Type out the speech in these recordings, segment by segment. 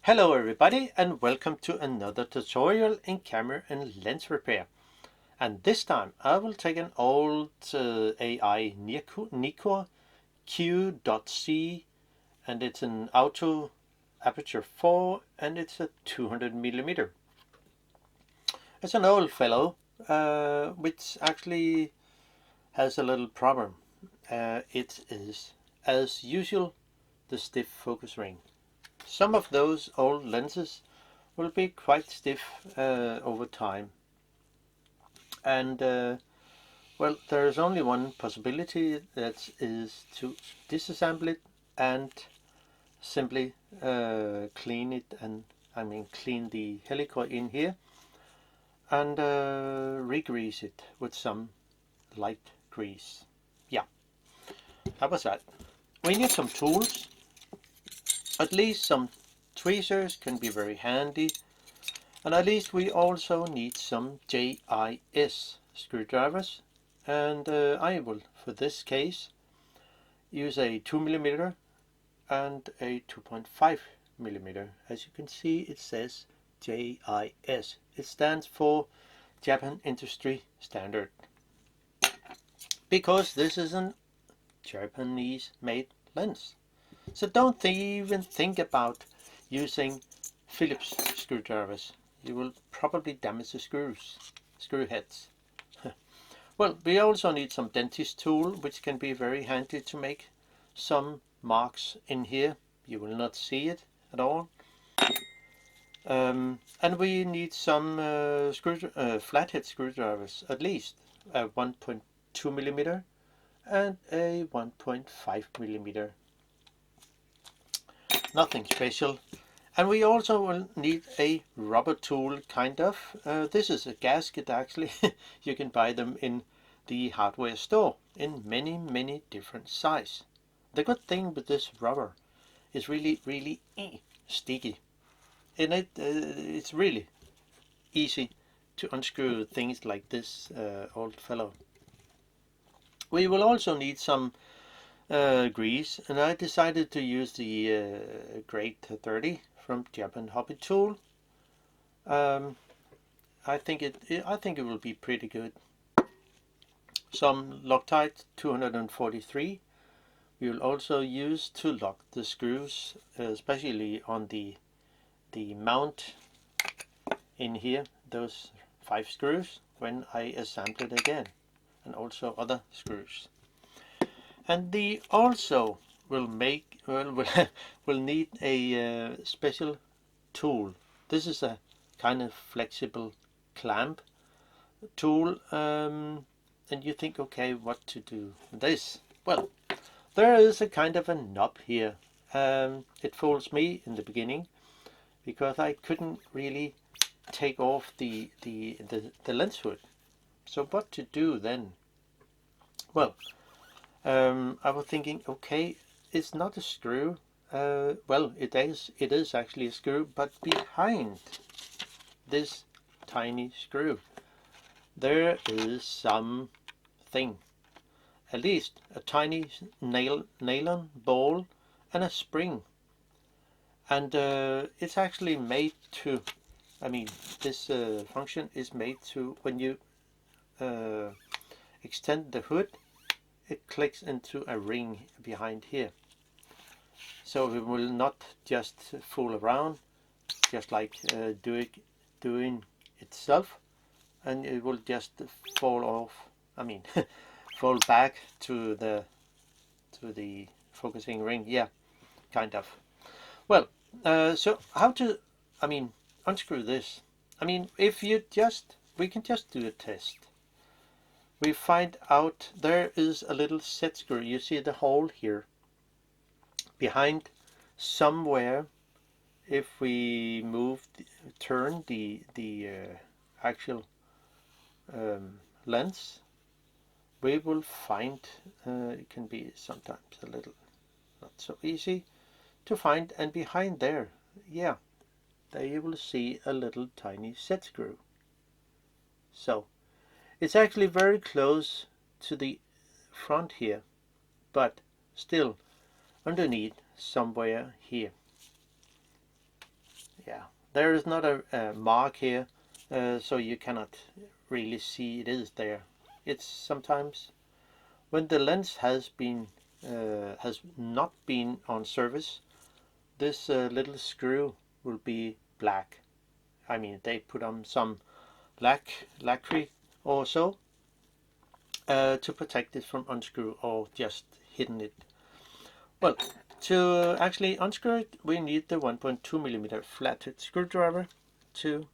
Hello everybody and welcome to another tutorial in camera and lens repair. And this time I will take an old Ai-NIKKOR-Q.C, and it's an auto aperture 4 and it's a 200mm. It's an old fellow which actually has a little problem. It is, as usual, the stiff focus ring. Some of those old lenses will be quite stiff over time, and well, there is only one possibility, that is to disassemble it and simply clean it, and clean the helicoid in here and re-grease it with some light grease. Yeah, that was that. We need some tools. At least some tweezers can be very handy, and at least we also need some JIS screwdrivers, and I will, for this case, use a 2mm and a 2.5mm. As you can see, it says JIS. It stands for Japan Industry Standard, because this is a Japanese made lens. So don't even think about using Phillips screwdrivers. You will probably damage the screw heads. Well, we also need some dentist tool, which can be very handy to make some marks in here. You will not see it at all. And we need some flathead screwdrivers, at least a 1.2mm and a 1.5mm. Nothing special. And we also will need a rubber tool, kind of. This is a gasket, actually. You can buy them in the hardware store in many different sizes. The good thing with this rubber is really sticky, and it's really easy to unscrew things like this old fellow. We will also need some grease, and I decided to use the Grade 30 from Japan Hobby Tool. I think it will be pretty good. Some Loctite 243 we will also use to lock the screws, especially on the mount in here, those 5 screws, when I assemble it again, and also other screws. And the also will need a special tool. This is a kind of flexible clamp tool, and you think, okay, what to do with this? Well, there is a kind of a knob here. It fools me in the beginning because I couldn't really take off the lens hood. So what to do then? Well, I was thinking, okay, it's not a screw. Well, it is actually a screw, but behind this tiny screw there is something, at least a tiny nylon ball and a spring, and it's actually made to, this function is made to, when you extend the hood, it clicks into a ring behind here, so it will not just fool around, just like doing itself, and it will just fall off. Fall back to the focusing ring. Yeah, kind of. Well, so how to unscrew this? If you just, we can just do a test. We find out there is a little set screw. You see the hole here behind somewhere. If we turn the actual lens, we will find it can be sometimes a little not so easy to find, and behind there, yeah, there you will see a little tiny set screw. So it's actually very close to the front here, but still underneath somewhere here. yeah, there is not a mark here, so you cannot really see it is there. It's sometimes when the lens has not been on service, this little screw will be black. I mean, they put on some lacquer or so to protect it from unscrew or just hidden it. Well, to actually unscrew it, we need the 1.2mm flathead screwdriver to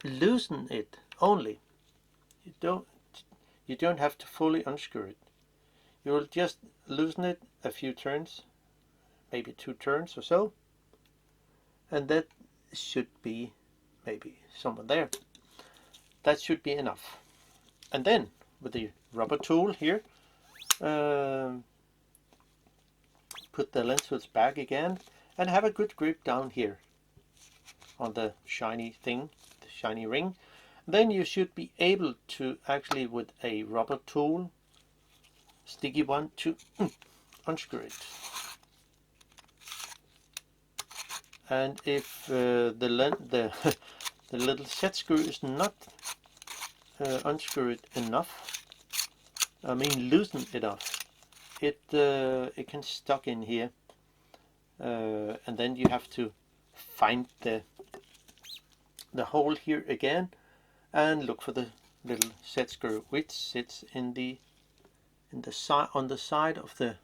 loosen it only. You don't have to fully unscrew it. You will just loosen it a few turns, maybe 2 turns or so, and that should be maybe somewhere there. That should be enough. And then with the rubber tool here, put the lens hoods back again and have a good grip down here on the shiny thing, the shiny ring. Then you should be able to actually, with a rubber tool, sticky one, to unscrew it. And if the little set screw is not unscrewed enough, I mean loosen it off, it can stuck in here, and then you have to find the hole here again and look for the little set screw, which sits in the side, on the side of the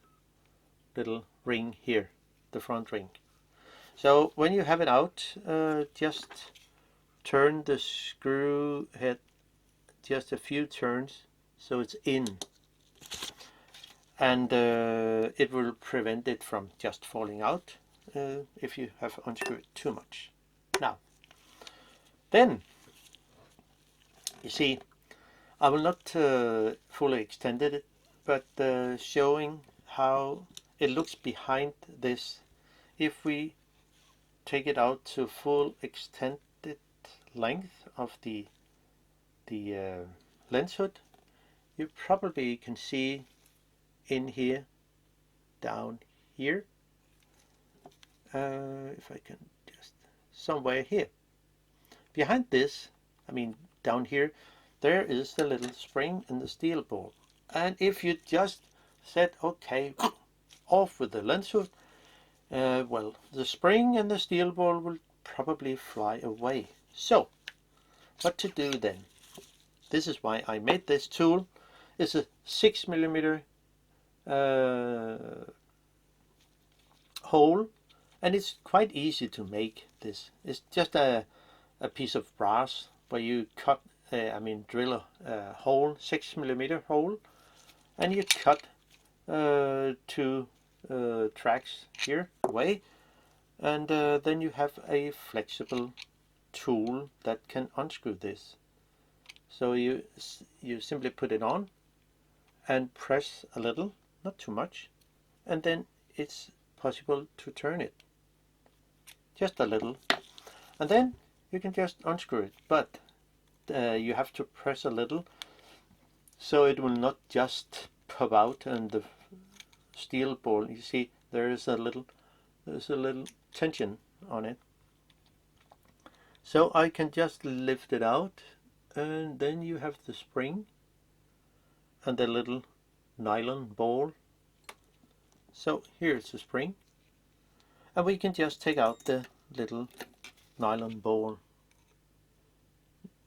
little ring here, the front ring. So when you have it out, just turn the screw head just a few turns so it's in, and it will prevent it from just falling out if you have unscrewed too much. Now, then, you see, I will not fully extend it, but showing how it looks behind this. If we take it out to full extended length of the lens hood, you probably can see in here, down here, if I can just, somewhere here. Behind this, I mean down here, there is the little spring and the steel ball. And if you just said, okay, off with the lens hood, well, the spring and the steel ball will probably fly away. So, what to do then? This is why I made this tool. It's a 6mm hole, and it's quite easy to make this. It's just a piece of brass where you cut, drill a hole, 6mm hole, and you cut 2 tracks here away, and then you have a flexible tool that can unscrew this. So you simply put it on and press a little, not too much, and then it's possible to turn it just a little, and then you can just unscrew it. But you have to press a little so it will not just pop out and the steel ball, you see there's a little tension on it. So I can just lift it out, and then you have the spring and the little nylon ball. So here's the spring, and we can just take out the little nylon ball.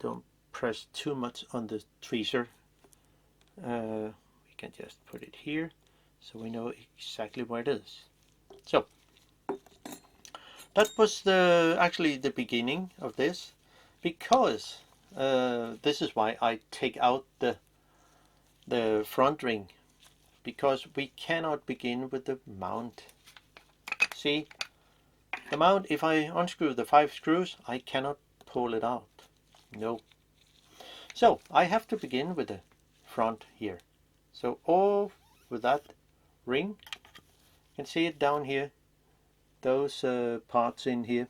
Don't press too much on the tweezer. We can just put it here so we know exactly where it is. So that was actually the beginning of this, because this is why I take out the front ring, because we cannot begin with the mount. See, the mount, if I unscrew the 5 screws, I cannot pull it out. No. So I have to begin with the front here. So off with that ring. You can see it down here, those parts in here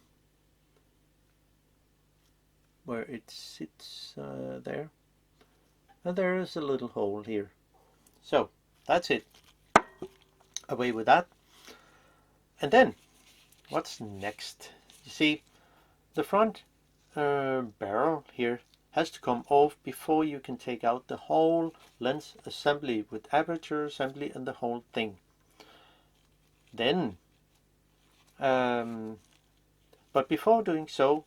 where it sits there, and there is a little hole here. So that's it. Away with that. And then what's next? You see, the front barrel here has to come off before you can take out the whole lens assembly with aperture assembly and the whole thing. Then, but before doing so,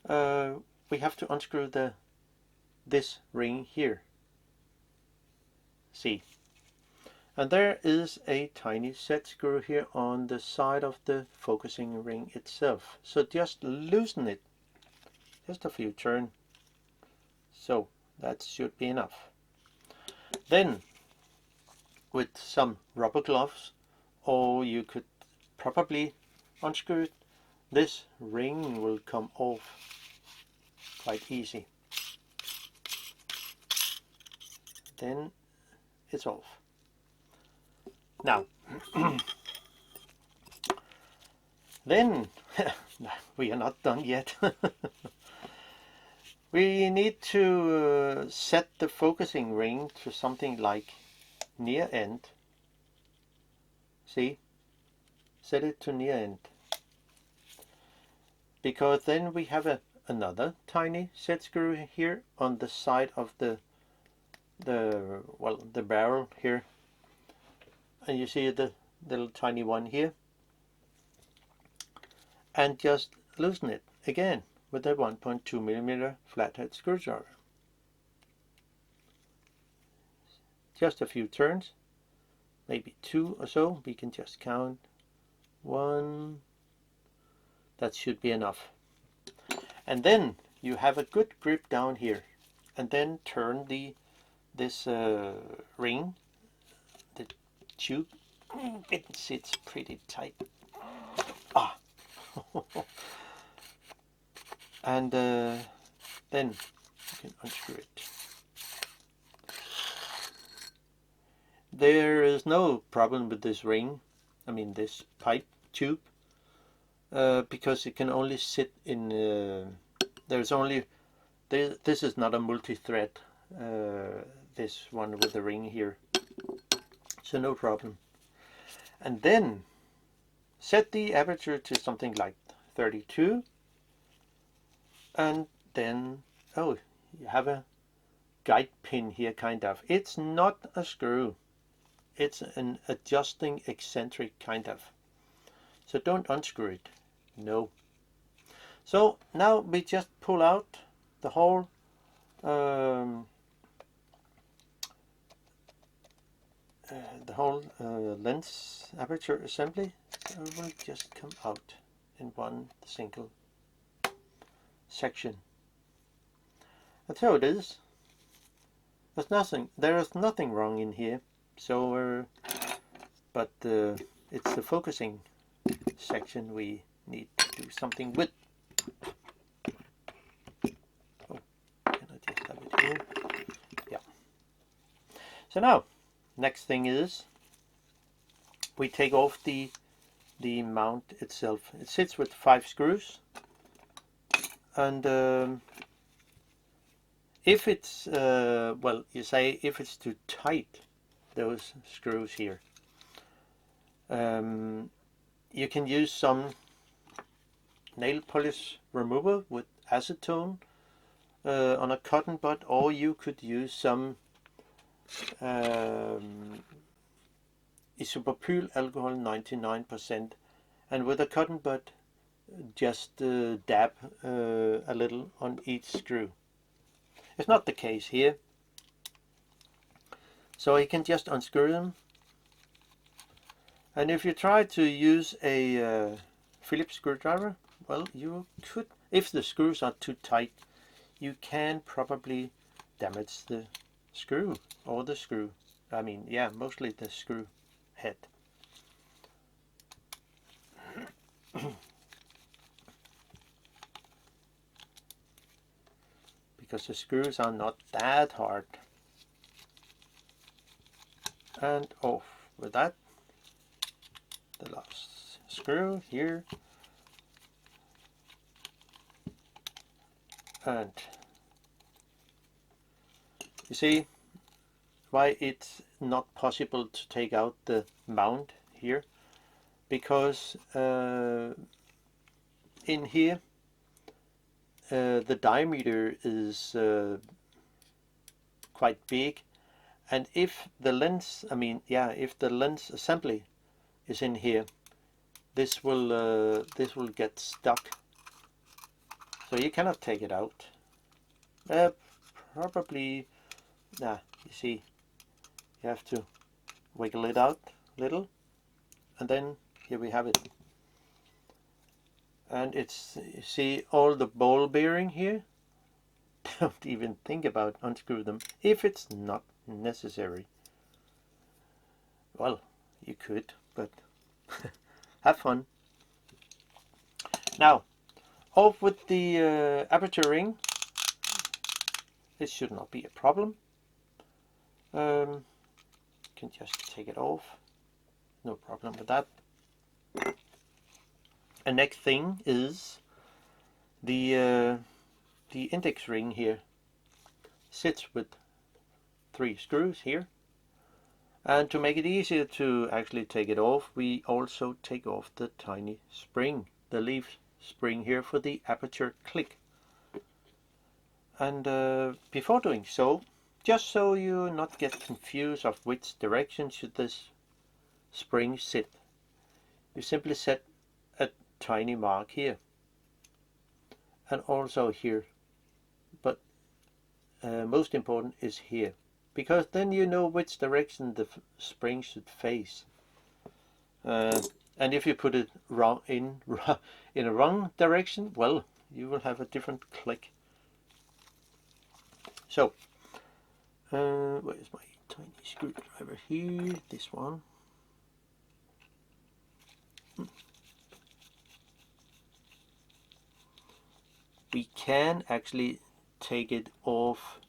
we have to unscrew this ring here. See, and there is a tiny set screw here on the side of the focusing ring itself. So just loosen it, just a few turns. So that should be enough. Then with some rubber gloves, or you could probably unscrew it, this ring will come off quite easy. Then it's off. Now then we are not done yet. We need to set the focusing ring to something like near end. See, set it to near end, because then we have another tiny set screw here on the side of the barrel here, and you see the little tiny one here, and just loosen it again with a 1.2mm flathead screwdriver. Just a few turns, maybe 2 or so. We can just count 1. That should be enough. And then you have a good grip down here, and then turn this ring, the tube. It sits pretty tight. Ah. And then you can unscrew it. There is no problem with this ring, I mean this pipe tube, because it can only sit in, there's only, this is not a multi-thread, this one with the ring here, so no problem. And then set the aperture to something like 32, and then, oh, you have a guide pin here, kind of. It's not a screw, it's an adjusting eccentric, kind of. So don't unscrew it, no. So now we just pull out the whole lens aperture assembly. It will just come out in one single section. And so it is. There is nothing wrong in here. So, but it's the focusing section we need to do something with. Oh, can I just have it here? Yeah. So now, next thing is we take off the mount itself. It sits with 5 screws, and if it's if it's too tight, those screws here, you can use some nail polish remover with acetone on a cotton bud, or you could use some isopropyl alcohol 99%, and with a cotton bud just dab a little on each screw. It's not the case here, so you can just unscrew them. And if you try to use a Phillips screwdriver, well, you could, if the screws are too tight, you can probably damage the screw, or the screw. I mean, yeah, mostly the screw head. Because the screws are not that hard. And off with that. The last screw here. And you see why it's not possible to take out the mount here, because in here the diameter is quite big, and if the lens, if the lens assembly is in here, this will get stuck, so you cannot take it out. Probably, you see, you have to wiggle it out a little, and then here we have it. And it's, you see all the ball bearing here, don't even think about unscrew them if it's not necessary. Well, you could, but have fun. Now, off with the aperture ring. This should not be a problem. You can just take it off, no problem with that. The next thing is the index ring here sits with 3 screws here, and to make it easier to actually take it off, we also take off the tiny spring, the leaf spring here for the aperture click. And before doing so, just so you not get confused of which direction should this spring sit, you simply set a tiny mark here and also here, but most important is here, because then you know which direction the spring should face. And if you put it wrong in a wrong direction, well, you will have a different click. So, where's my tiny screwdriver here? This one. We can actually take it off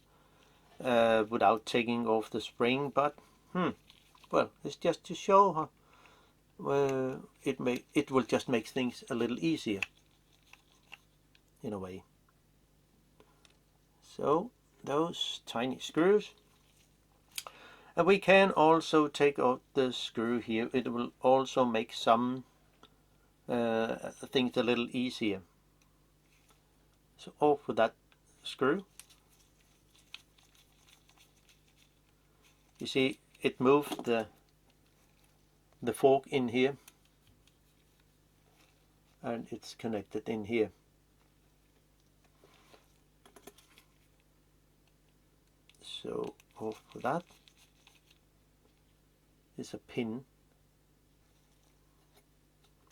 without taking off the spring, but well, it's just to show how it will just make things a little easier in a way. So those tiny screws, and we can also take out the screw here. It will also make some things a little easier. So off with that screw. You see, it moved the fork in here, and it's connected in here. So off with that. Is a pin.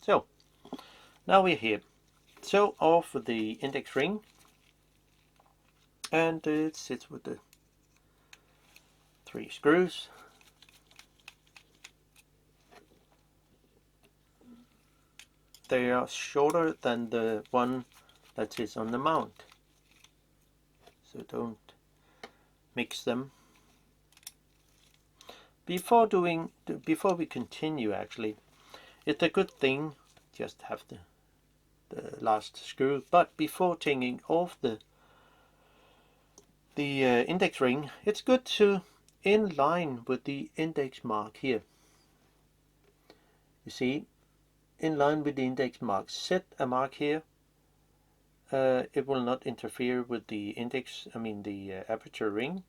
So now we're here. So off with the index ring, and it sits with the 3 screws. They are shorter than the one that sits on the mount, so don't mix them. Before we continue, actually, it's a good thing just have the last screw. But before taking off the index ring, it's good to, in line with the index mark here, you see, in line with the index mark, set a mark here. It will not interfere with the the aperture ring,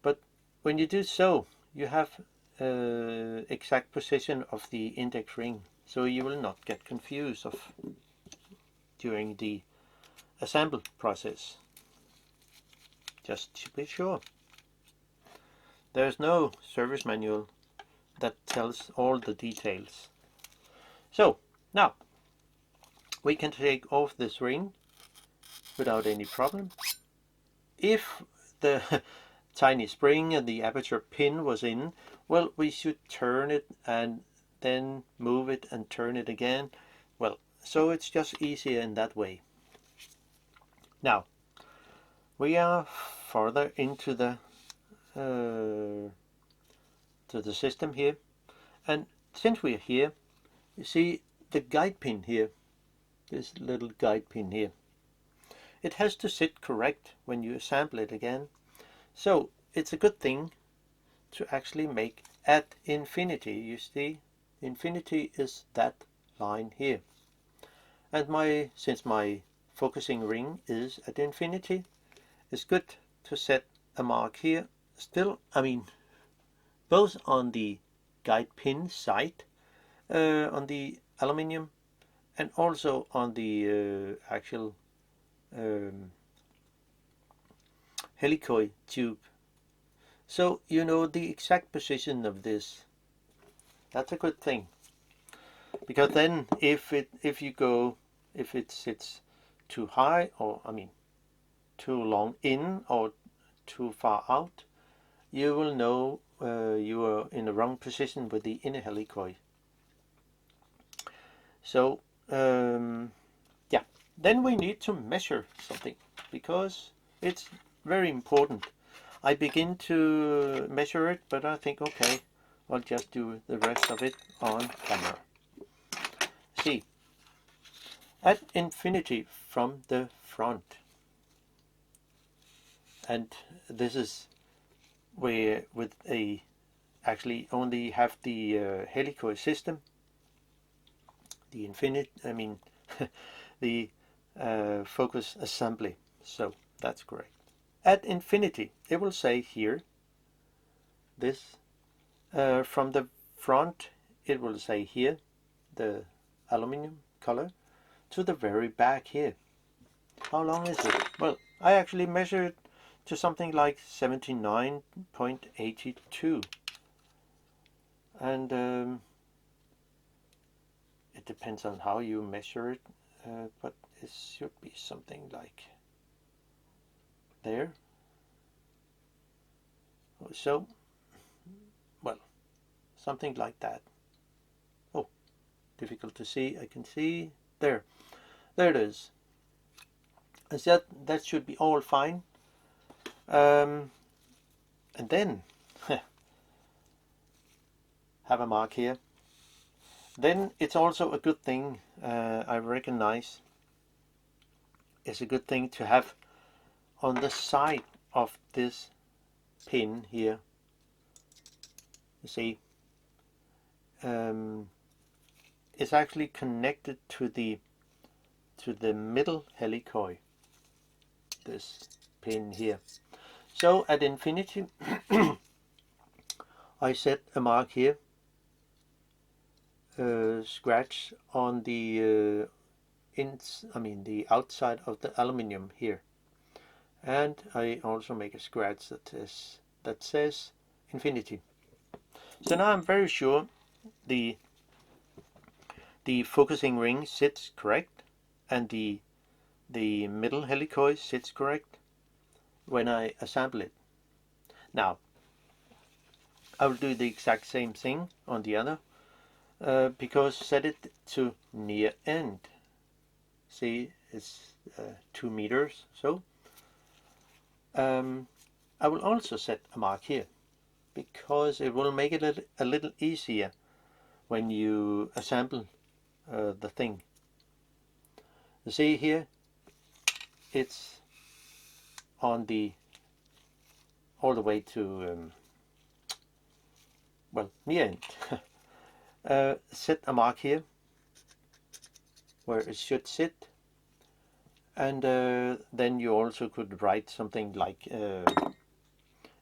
but when you do so, you have exact position of the index ring, so you will not get confused during the assemble process. Just to be sure. There's no service manual that tells all the details. So now we can take off this ring without any problem. If the tiny spring and the aperture pin was in, well, we should turn it and then move it and turn it again. Well, so it's just easier in that way. Now we are further into the system here, and since we're here, you see the guide pin here, this little guide pin here. It has to sit correct when you assemble it again. So it's a good thing to actually make at infinity. You see, infinity is that line here. And since my focusing ring is at infinity, it's good to set a mark here. Still, I mean, both on the guide pin side, on the aluminium, and also on the actual helicoid tube. So you know the exact position of this. That's a good thing, because then if it sits too high, or I mean too long in or too far out, you will know you are in the wrong position with the inner helicoid. So yeah, then we need to measure something, because it's very important. I begin to measure it, but I think, okay, I'll just do the rest of it on camera. See, at infinity from the front, and this is where with a actually only have the helicoid system, the infinite, I mean the focus assembly. So that's correct. At infinity, it will say here, this from the front, it will say here, the aluminium color, to the very back here. How long is it? Well, I actually measured to something like 79.82, and it depends on how you measure it, but it should be something like there. So, well, something like that. Oh, difficult to see. I can see there. There it is. And that should be all fine. And then have a mark here. Then it's also a good thing, I recognize, it's a good thing to have on the side of this pin here. You see, it's actually connected to the middle helicoid, this pin here. So at infinity, I set a mark here, scratch on the the outside of the aluminium here, and I also make a scratch that says infinity. So now I'm very sure the focusing ring sits correct, and the middle helicoid sits correct when I assemble it. Now I will do the exact same thing on the other, because set it to near end. See, it's 2 meters. So I will also set a mark here, because it will make it a little easier when you assemble the thing. You see here, it's on the all the way to well, near end. Set a mark here where it should sit, and then you also could write something like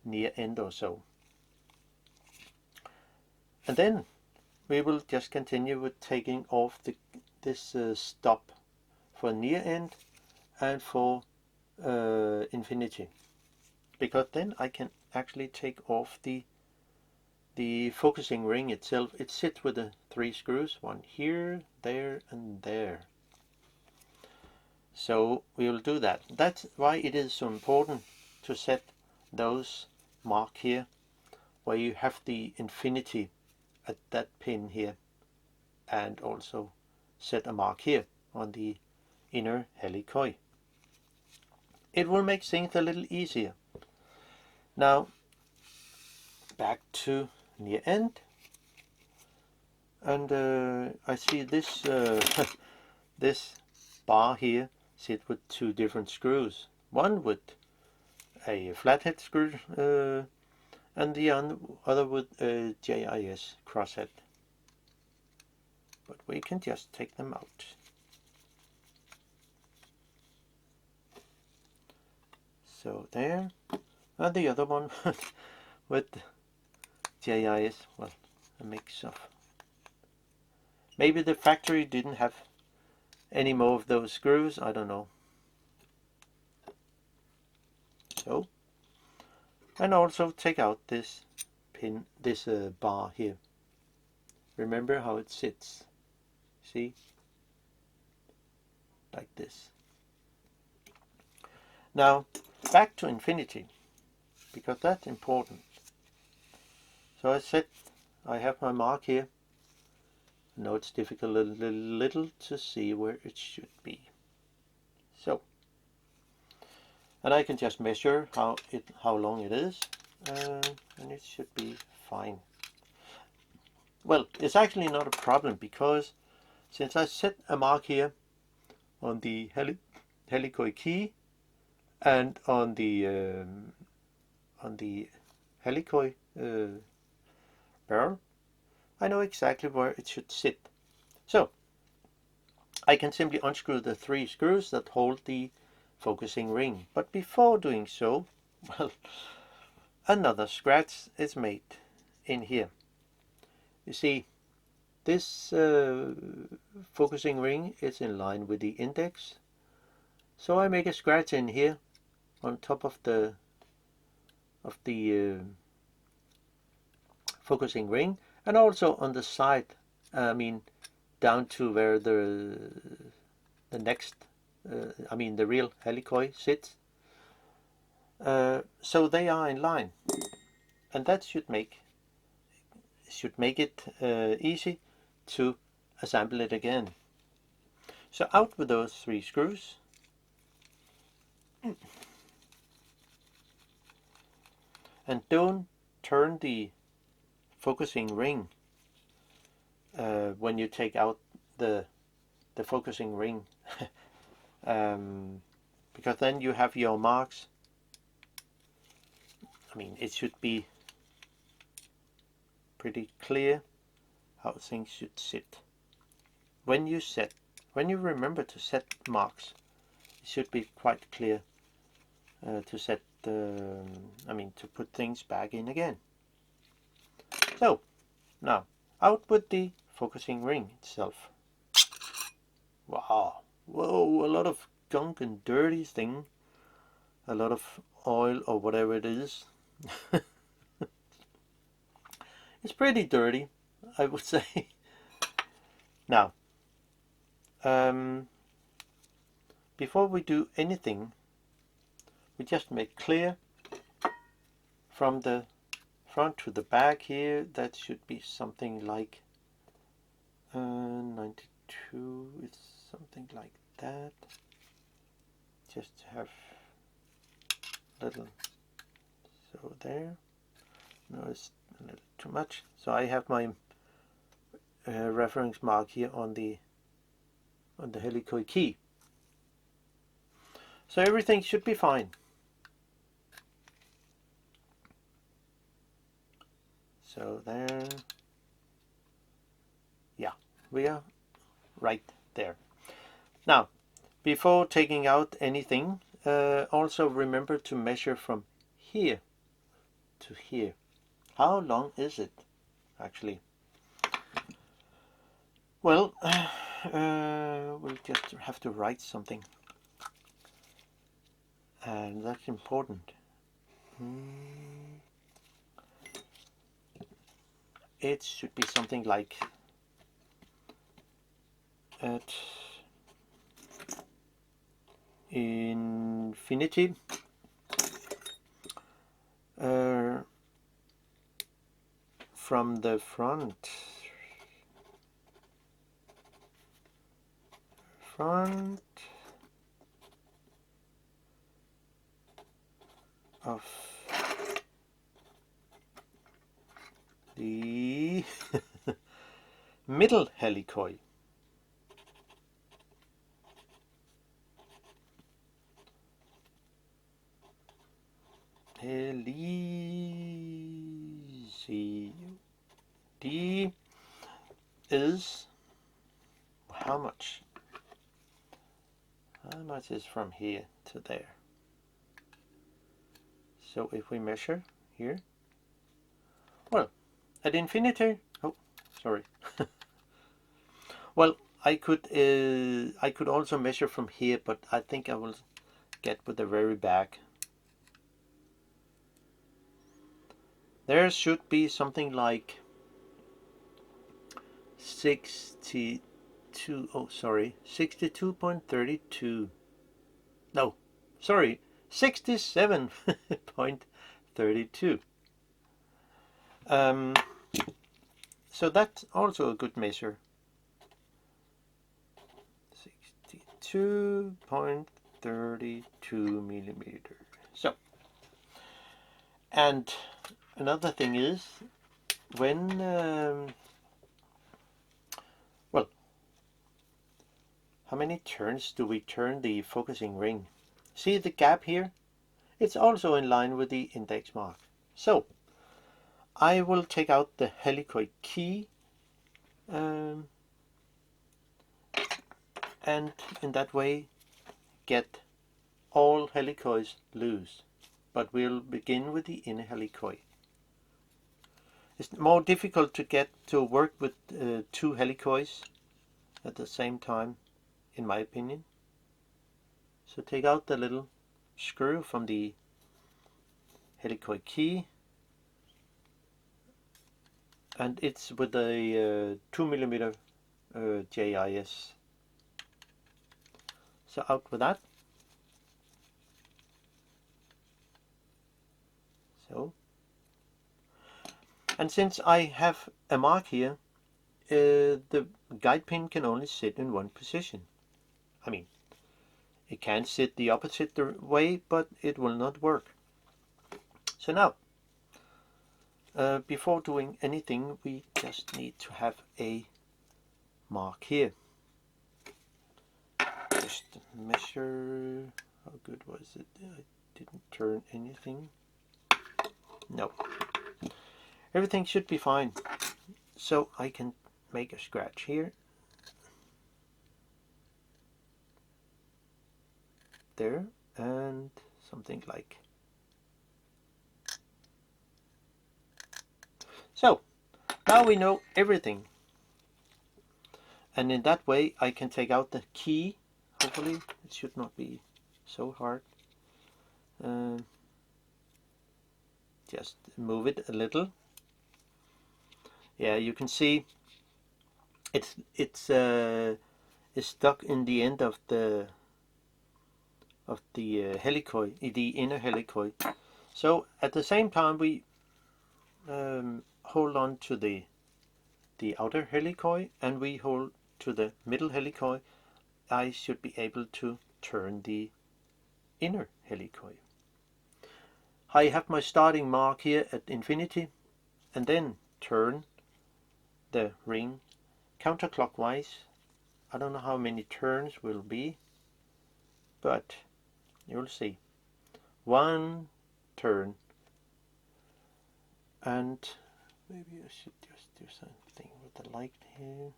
near end or so. And then we will just continue with taking off this stop for near end and for infinity, because then I can actually take off the focusing ring itself. It sits with the 3 screws, one here, there, and there. So we will do that. That's why it is so important to set those mark here, where you have the infinity at that pin here, and also set a mark here on the inner helicoid. It will make things a little easier. Now back to near end, and I see this this bar here sit with 2 different screws, one with a flathead screw and the other with a JIS crosshead, but we can just take them out. So there, and the other one with JIS, well, a mix of, maybe the factory didn't have any more of those screws, I don't know. So, and also take out this pin, this bar here. Remember how it sits, see, like this. Now back to infinity, because that's important. So I said I have my mark here. I know it's difficult a little to see where it should be. So, and I can just measure how long it is, and it should be fine. Well, it's actually not a problem, because since I set a mark here on the helicoid-Q and on the helicoid barrel, I know exactly where it should sit. So I can simply unscrew the 3 screws that hold the focusing ring. But before doing so, well, another scratch is made in here. You see, this focusing ring is in line with the index, so I make a scratch in here on top of the focusing ring, and also on the side, down to where the next, the real helicoid sits. So they are in line, and that should make it easy to assemble it again. So out with those 3 screws. And don't turn the focusing ring when you take out the focusing ring, because then you have your marks. It should be pretty clear how things should sit. When you remember to set marks, it should be quite clear to set to put things back in again. So now out with the focusing ring itself. Wow, whoa, a lot of gunk and dirty thing, a lot of oil or whatever it is. It's pretty dirty, I would say. Now, before we do anything, we just make clear from the front to the back here. That should be something like 92. It's something like that. Just have little, so there. No, it's a little too much. So I have my reference mark here on the helicoid-Q. So everything should be fine. So there, yeah, we are right there. Now, before taking out anything, also remember to measure from here to here. How long is it, actually? Well, we'll just have to write something, and that's important. It should be something like at infinity from the front of the middle helicoid. D is how much? How much is from here to there? So if we measure here, well, at infinity, oh, sorry. Well, I could also measure from here, but I think I will get with the very back. There should be something like 62.32. No, sorry, 67.32. So that's also a good measure. 62.32 millimeter. So, and another thing is when well, how many turns do we turn the focusing ring? See the gap here? It's also in line with the index mark. So I will take out the helicoid key and in that way get all helicoids loose. But we'll begin with the inner helicoid. It's more difficult to get to work with two helicoids at the same time, in my opinion. So take out the little screw from the helicoid key, and it's with a 2mm JIS. So out with that. So, and since I have a mark here, the guide pin can only sit in one position. I mean, it can sit the opposite way, but it will not work. So now, before doing anything, we just need to have a mark here. Just measure. How good was it? I didn't turn anything. No. Everything should be fine. So I can make a scratch here. There. And something like. So now we know everything. And in that way I can take out the key. Hopefully it should not be so hard. Just move it a little. Yeah, you can see it's stuck in the end of the helicoid, the inner helicoid. So at the same time we hold on to the outer helicoid and we hold to the middle helicoid, I should be able to turn the inner helicoid. I have my starting mark here at infinity and then turn the ring counterclockwise. I don't know how many turns will be, but you'll see. One turn, and maybe I should just do something with the light here.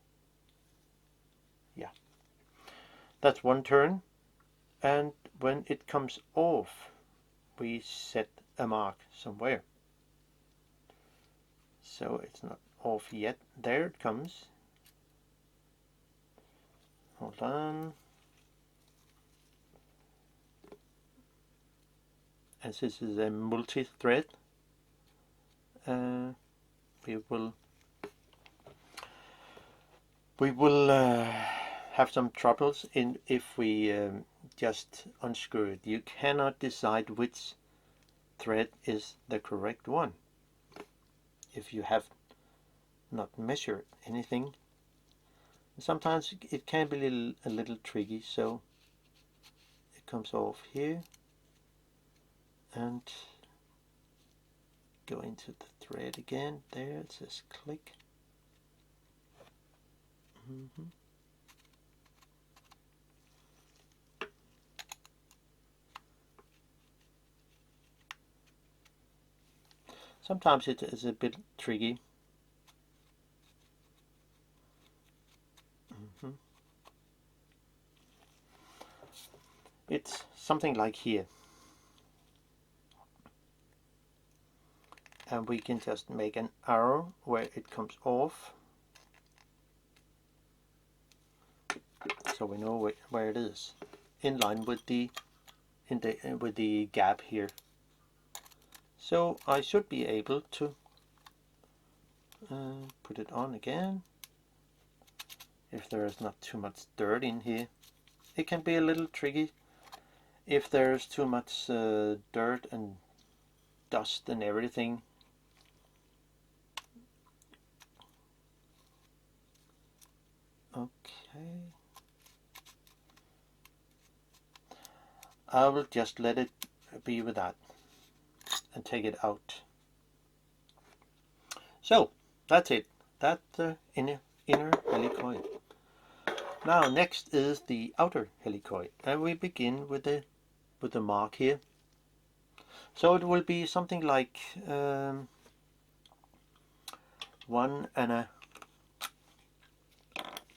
Yeah, that's one turn, and when it comes off we set a mark somewhere. So it's not off yet. There it comes. Hold on. As this is a multi-thread, we will have some troubles if we just unscrew it. You cannot decide which thread is the correct one if you have not measured anything. Sometimes it can be a little tricky, so it comes off here and go into the thread again. There it says click. Sometimes it is a bit tricky. It's something like here. and we can just make an arrow where it comes off, so we know where it is, in line with the gap here. So I should be able to put it on again. If there is not too much dirt in here, it can be a little tricky if there's too much dirt and dust and everything. Okay, I will just let it be with that and take it out. So that's it. That's the inner helicoid. Now next is the outer helicoid, and we begin with the mark here. So it will be something like 1 and a,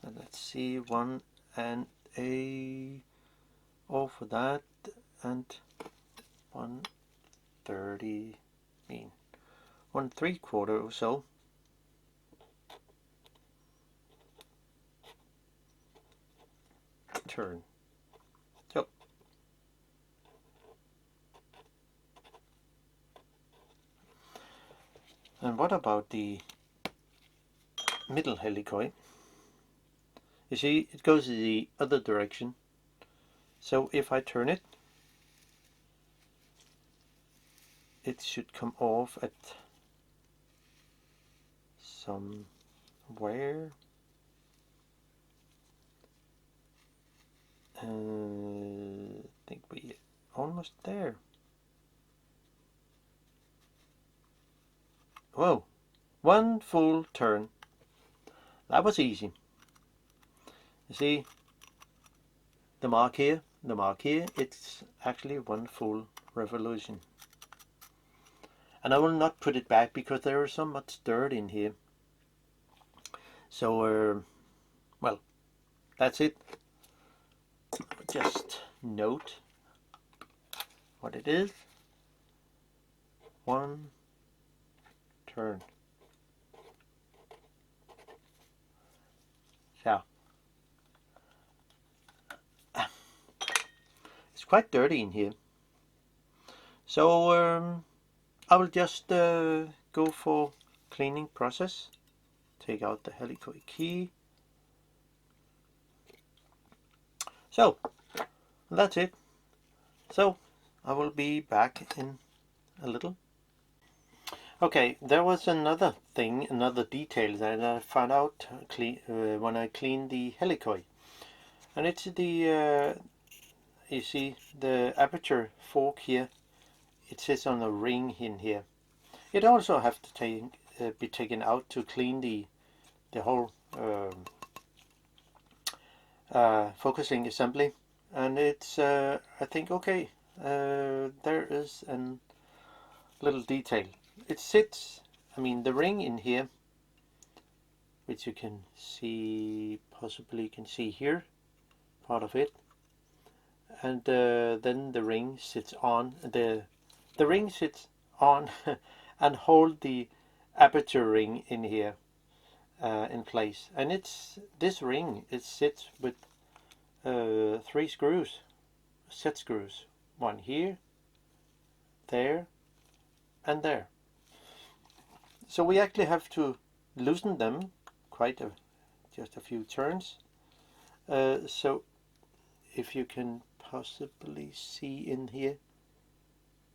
let's see, 1 and a, for that, and 1/30, mean 1/3 or so. Turn. So and what about the middle helicoid? You see, it goes the other direction. So if I turn it, it should come off at somewhere. I think we're almost there. Whoa, 1 full turn. That was easy. You see, the mark here, it's actually 1 full revolution. And I will not put it back because there is so much dirt in here. So, well, that's it. Just note what it is. 1 turn. So, it's quite dirty in here. So, I will just go for cleaning process. Take out the helicoid key. So that's it. So I will be back in a little. Okay, there was another thing, another detail that I found out when I cleaned the helicoid, and it's the you see the aperture fork here. It sits on a ring in here. It also have to be taken out to clean the whole focusing assembly, and it's I think okay. There is a little detail. It sits, I mean, the ring in here, which you can see, possibly you can see here, part of it, and then the ring sits on the ring sits on and hold the aperture ring in here in place, and it's this ring. It sits with 3 screws, set screws, 1 here, there, and there. So we actually have to loosen them just a few turns. So if you can possibly see in here,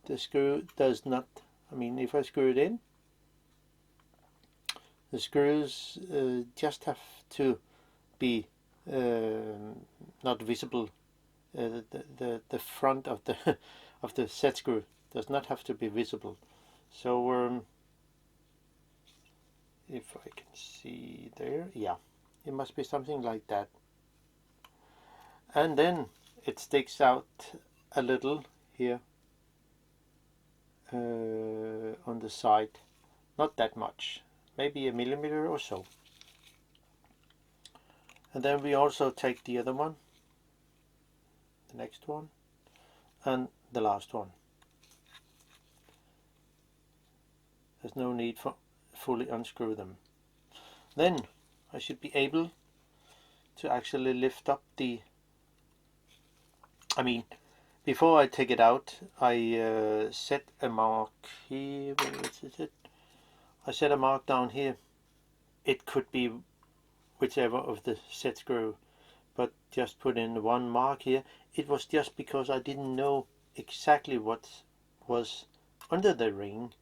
the screw does not, I mean, if I screw it in, the screws just have to be not visible. The front of the of the set screw does not have to be visible. So if I can see there, yeah, it must be something like that. And then it sticks out a little here on the side, not that much, maybe a millimeter or so. And then we also take the other one, the next one, and the last one. There's no need for fully unscrew them. Then I should be able to actually lift up the, before I take it out, I set a mark here. Where is it? I set a mark down here. It could be whichever of the set screw, but just put in one mark here. It was just because I didn't know exactly what was under the ring,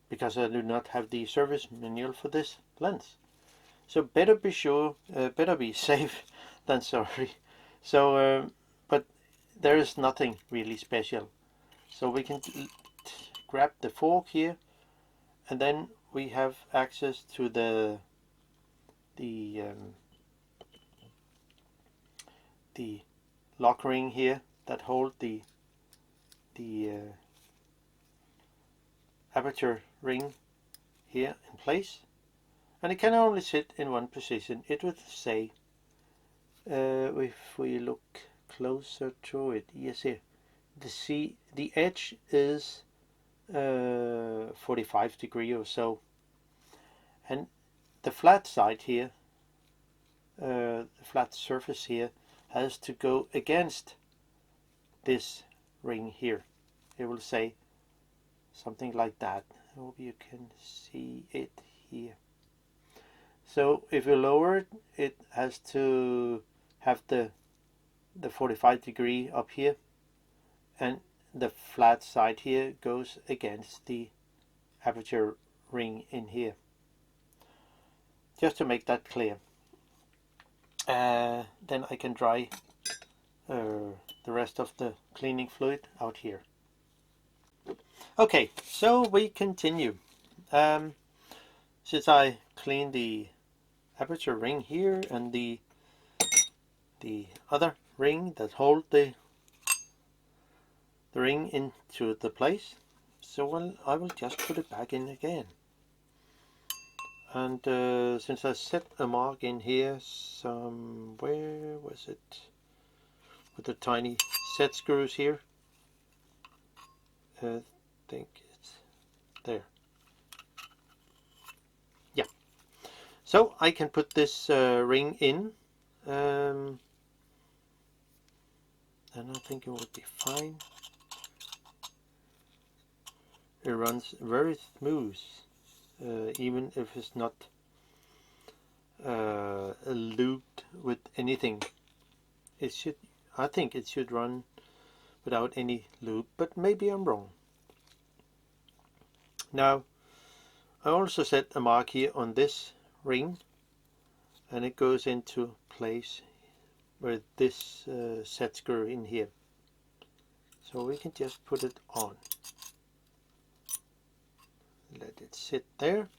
because I do not have the service manual for this lens. So better be sure, better be safe than sorry. So, but there is nothing really special. So we can grab the fork here, and then we have access to the lock ring here that hold the aperture ring here in place, and it can only sit in one position. It would say, if we look closer to it, yes, here the edge is 45 degrees or so, and the flat side here, the flat surface here, has to go against this ring here. It will say something like that. I hope you can see it here. So if you lower it, it has to have the 45 degree up here, and the flat side here goes against the aperture ring in here. Just to make that clear. Then I can dry the rest of the cleaning fluid out here. Okay, so we continue. Since I cleaned the aperture ring here and the other ring that hold the ring into the place, so I will just put it back in again. And since I set a mark in here somewhere, was it with the tiny set screws here? I think it's there. Yeah. So I can put this ring in, and I think it will be fine. It runs very smooth, even if it's not lubed with anything. It should, I think it should run without any lube, but maybe I'm wrong. Now I also set a mark here on this ring, and it goes into place with this set screw in here. So we can just put it on. Let it sit there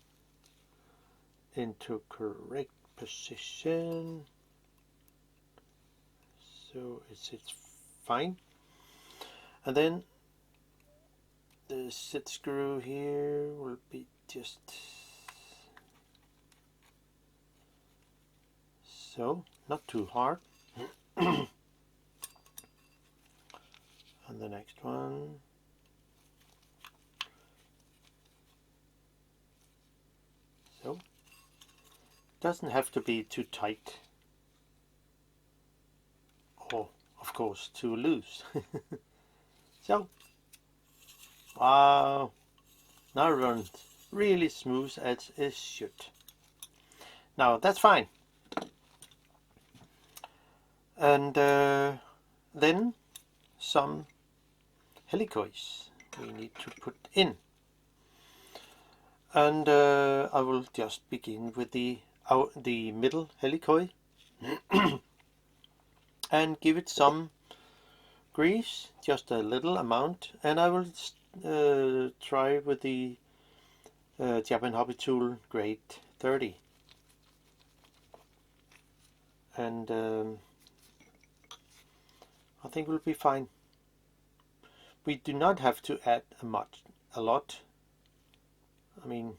into correct position, so it sits fine. And then the set screw here will be just so, not too hard. And the next one. So, doesn't have to be too tight, or of course too loose. So, wow, now it runs really smooth as it should. Now that's fine. And then some helicoids we need to put in. And I will just begin with the middle helicoid and give it some grease, just a little amount, and I will try with the Japan Hobby Tool grade 30. And I think we'll be fine. We do not have to add a lot. I mean,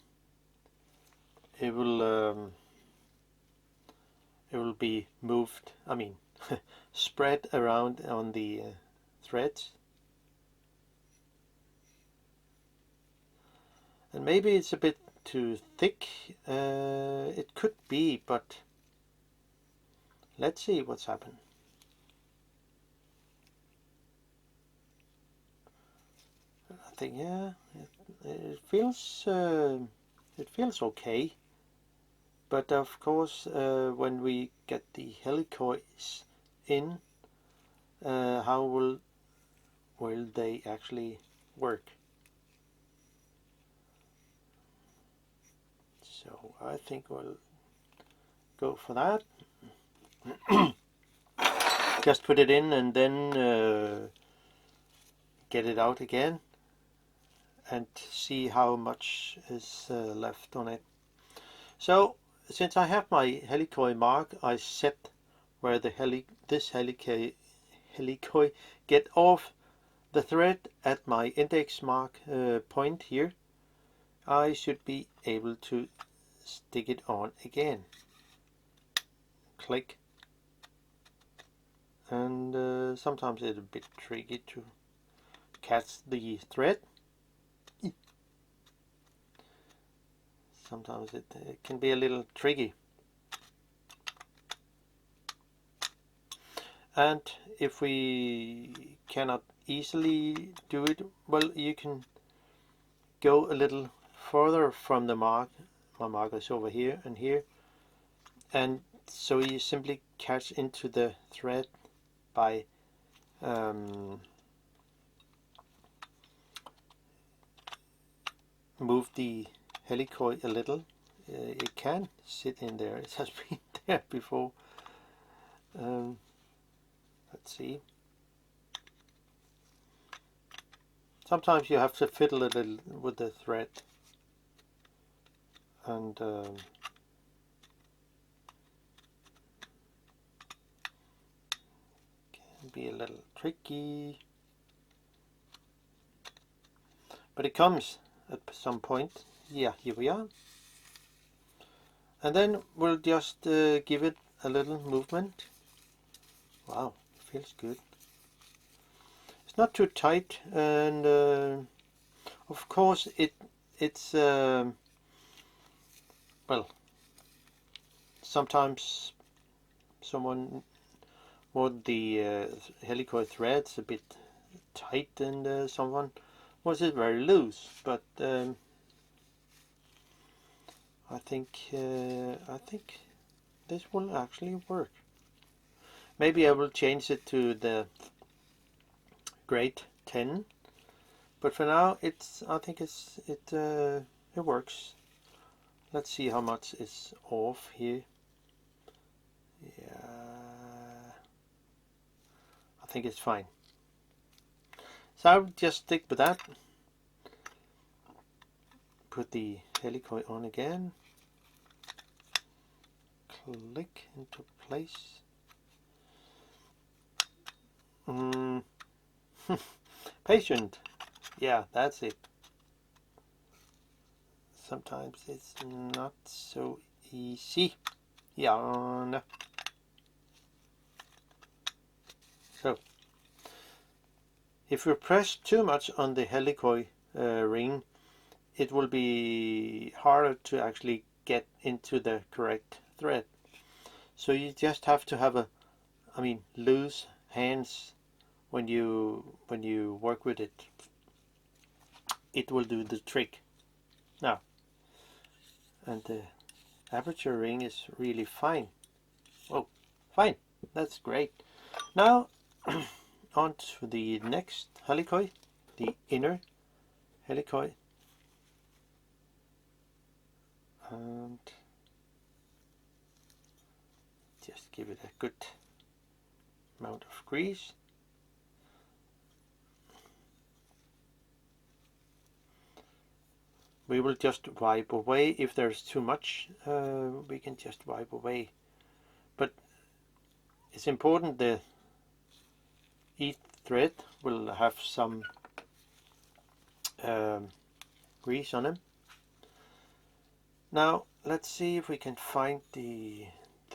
it will be moved. I mean, spread around on the threads. And maybe it's a bit too thick. It could be, but let's see what's happened. I think, yeah, it feels okay. But of course, when we get the helicoids in, how will they actually work? So I think we'll go for that. Just put it in and then get it out again and see how much is left on it. So since I have my helicoid mark, I set where the helicoid get off the thread at my index mark point here. I should be able to stick it on again. Click. And sometimes it's a bit tricky to catch the thread. Sometimes it can be a little tricky. And if we cannot easily do it, well, you can go a little further from the mark. My mark is over here and here. And so you simply catch into the thread by move the helicoid a little. It can sit in there. It has been there before. Let's see. Sometimes you have to fiddle a little with the thread, and can be a little tricky, but it comes at some point. Yeah, here we are. And then we'll just give it a little movement. Wow, feels good. It's not too tight, and of course it's well, sometimes someone want the helicoid threads a bit tight, and someone wants it very loose. But I think this will actually work. Maybe I will change it to the grade 10, but for now I think it works. Let's see how much is off here. Yeah, I think it's fine. So I'll just stick with that. Put the helicoid on again. Click into place. Patient. Yeah, that's it. Sometimes it's not so easy. Yeah. So, if you press too much on the helicoid ring, it will be harder to actually get into the correct thread. So you just have to have loose hands when you work with it. It will do the trick. Now, and the aperture ring is really fine. Oh, fine. That's great. Now on to the next helicoid, the inner helicoid. And just give it a good amount of grease. We will just wipe away if there's too much. We can just wipe away, but it's important the each thread will have some grease on them. Now let's see if we can find the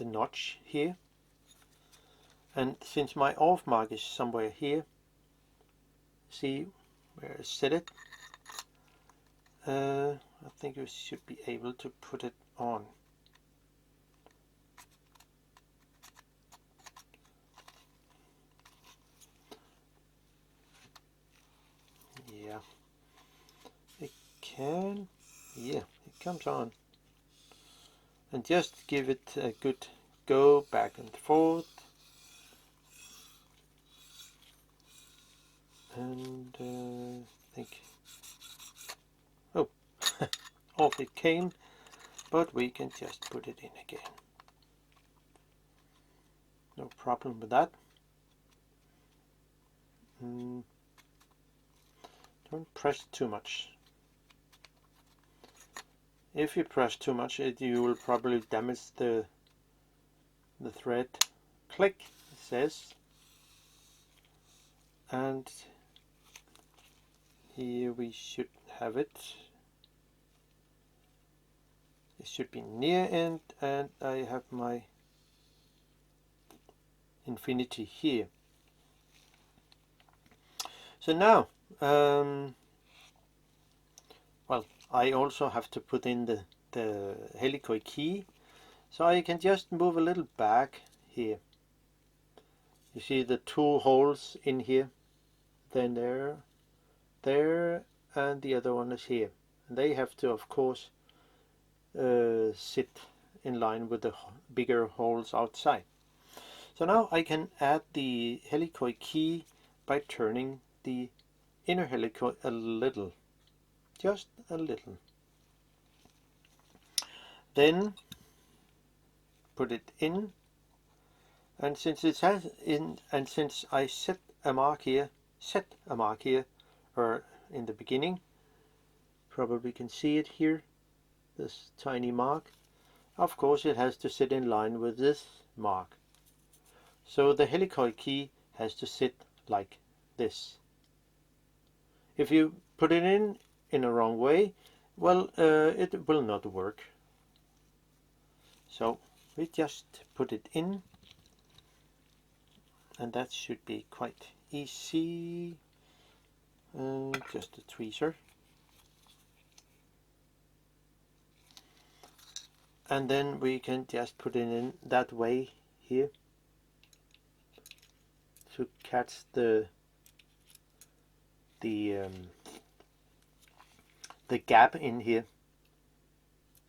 notch here, and since my off mark is somewhere here, see where I set it. I think you should be able to put it on. Yeah, it can. Yeah, it comes on. And just give it a good go back and forth. And I think, oh, off it came, but we can just put it in again. No problem with that. Don't press too much. If you press too much, you will probably damage the thread. Click, it says. And here we should have it. It should be near end, and I have my infinity here. So now, well, I also have to put in the helicoid-Q, so I can just move a little back here. You see the two holes in here, then there, and the other one is here. And they have to, of course, sit in line with the bigger holes outside. So now I can add the helicoid-Q by turning the inner helicoid a little, just a little. Then put it in, and since it has in, and since I set a mark here, or in the beginning, probably can see it here, this tiny mark. Of course it has to sit in line with this mark. So the helicoid-Q has to sit like this. If you put it in a wrong way, well, it will not work. So we just put it in, and that should be quite easy. Just a tweezer. And then we can just put it in that way here to catch the gap in here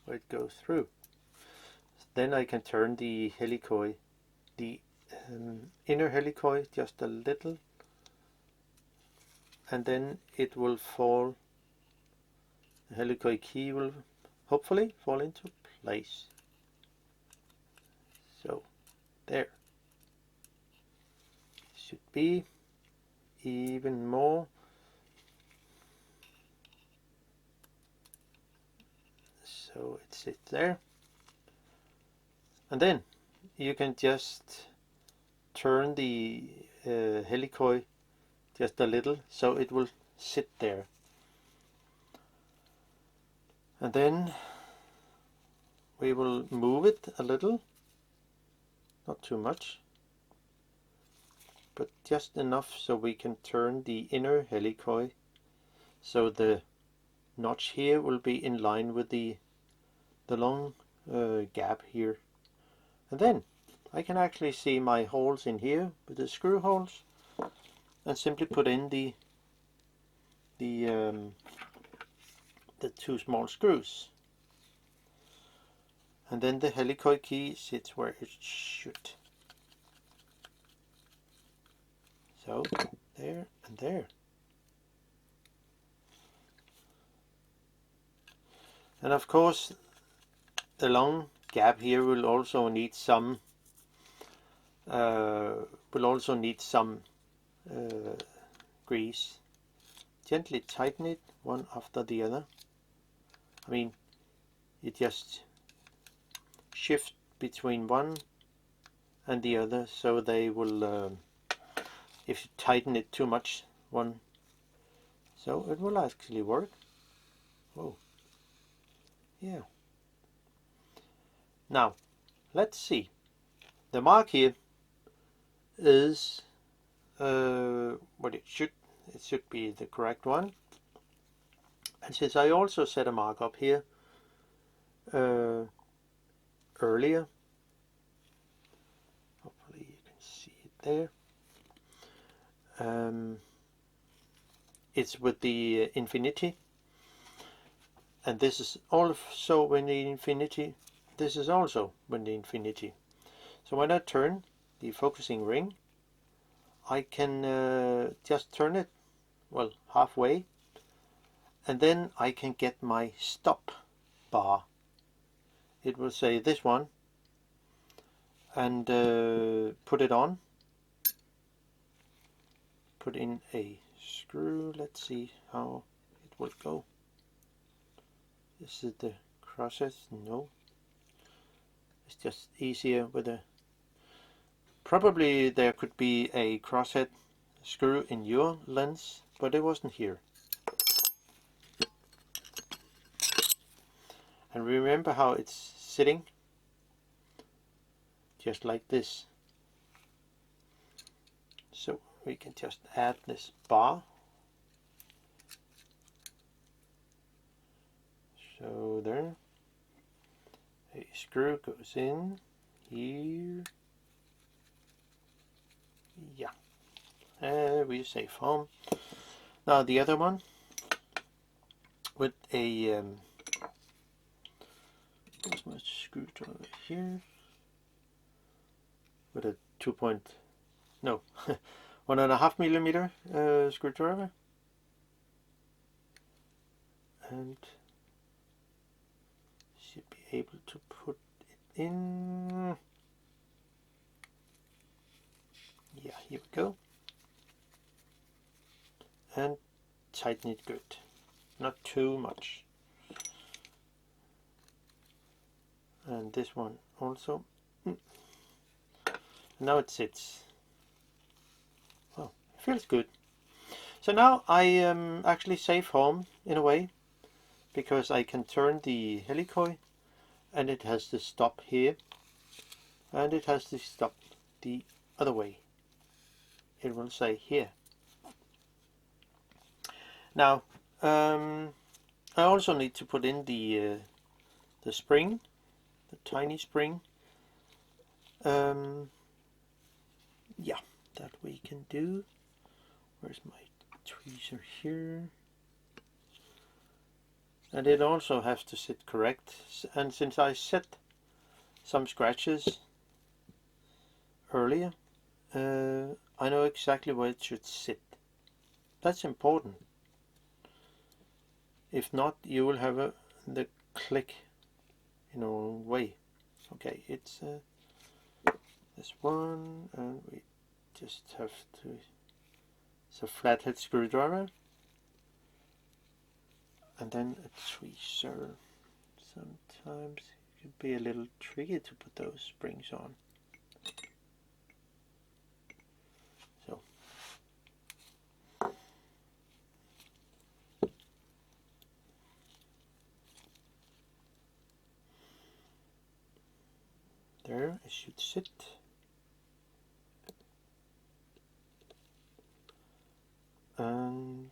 where it goes through. Then I can turn the helicoid, the inner helicoid, just a little, and then it will fall. The helicoid-Q will hopefully fall into place. So there should be even more. So it sits there, and then you can just turn the helicoid just a little so it will sit there. And then we will move it a little, not too much, but just enough so we can turn the inner helicoid so the notch here will be in line with the long gap here. And then I can actually see my holes in here with the screw holes, and simply put in the two small screws. And then the helicoid-Q sits where it should. So there and there. And of course the long gap here will also need some grease. Gently tighten it one after the other. I mean, you just shift between one and the other so they will, if you tighten it too much, so it will actually work. Oh, yeah. Now, let's see. The mark here is what it should be the correct one. And since I also set a mark up here earlier, hopefully you can see it there, it's with the infinity, and this is also with the infinity, this is also with the infinity. So when I turn the focusing ring, I can just turn it, well, halfway, and then I can get my stop bar. It will say this one, and put it on, put in a screw. Let's see how it will go. Is it the crosses? No, it's just easier with a, probably there could be a crosshead screw in your lens, but it wasn't here. And remember how it's sitting, just like this. So we can just add this bar. So there, a screw goes in here. Yeah, we save home. Now the other one with a where's my screwdriver here? With a 1.5 millimeter screwdriver, and should be able to put it in. Yeah, here we go. And tighten it good, not too much. And this one also. Now it sits. Well, it feels good. So now I actually safe home in a way, because I can turn the helicoid, and it has to stop here, and it has to stop the other way. It will say here. Now I also need to put in the spring, the tiny spring. Yeah, that we can do. Where's my tweezer here? And it also has to sit correct. And since I set some scratches earlier, I know exactly where it should sit. That's important. If not, you will have the click in a wrong way. Okay, it's this one, and we just have to. It's a flathead screwdriver, and then a tweezer. Sometimes it can be a little tricky to put those springs on. So there it should sit. And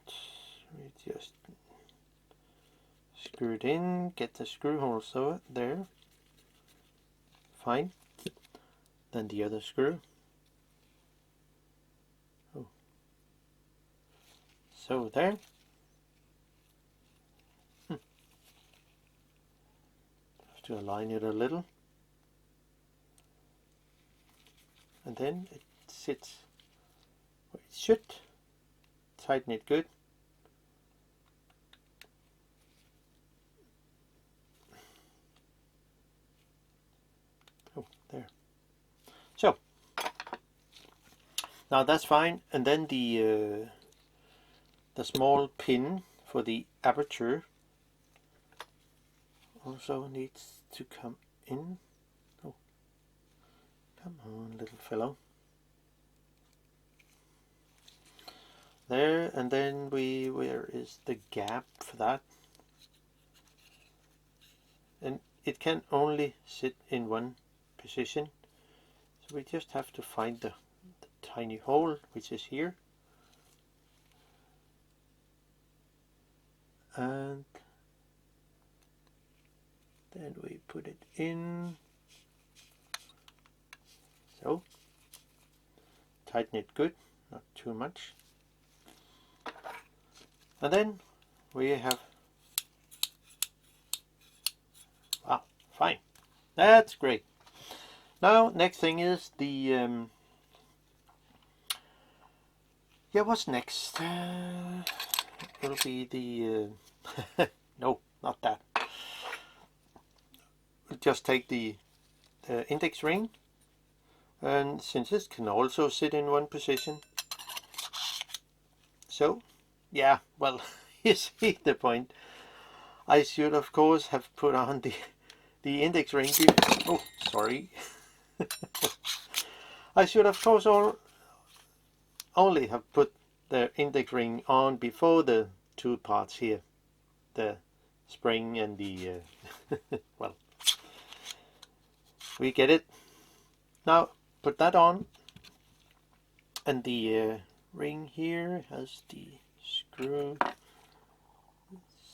we just screw it in, get the screw holes over there. Fine. Then the other screw. Oh. So there. Have to align it a little. And then it sits where it should. Tighten it good. Oh, there. So now that's fine. And then the small pin for the aperture also needs to come in. Oh, come on, little fellow. There, and then where is the gap for that? And it can only sit in one position, so we just have to find the tiny hole, which is here, and then we put it in. So tighten it good, not too much. And then we have, wow, fine. That's great. Now next thing is the what's next? It'll be the no, not that. We'll just take the index ring, and since it can also sit in one position, so yeah, well, you see the point. I should of course have put on the index ring. Oh, sorry. I should of course only have put the index ring on before the two parts here, the spring and the well, we get it. Now put that on, and the ring here has the screw,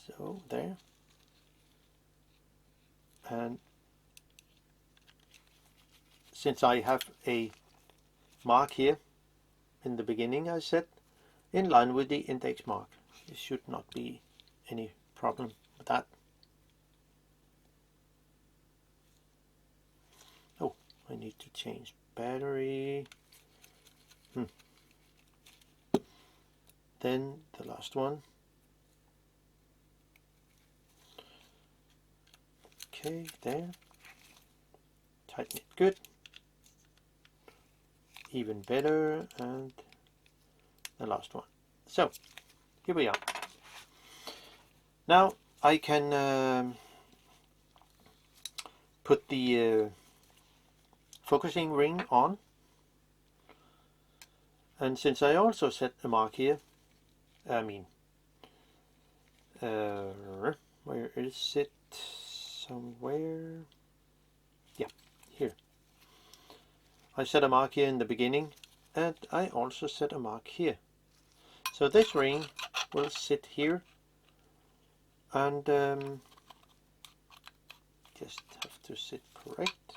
so there, and since I have a mark here in the beginning, I set in line with the index mark. There should not be any problem with that. Oh, I need to change battery. Then the last one. Okay, there. Tighten it good. Even better, and the last one. So here we are. Now I can put the focusing ring on, and since I also set a mark here, I mean, where is it? Somewhere, yeah, here. I set a mark here in the beginning, and I also set a mark here. So this ring will sit here, and just have to sit correct.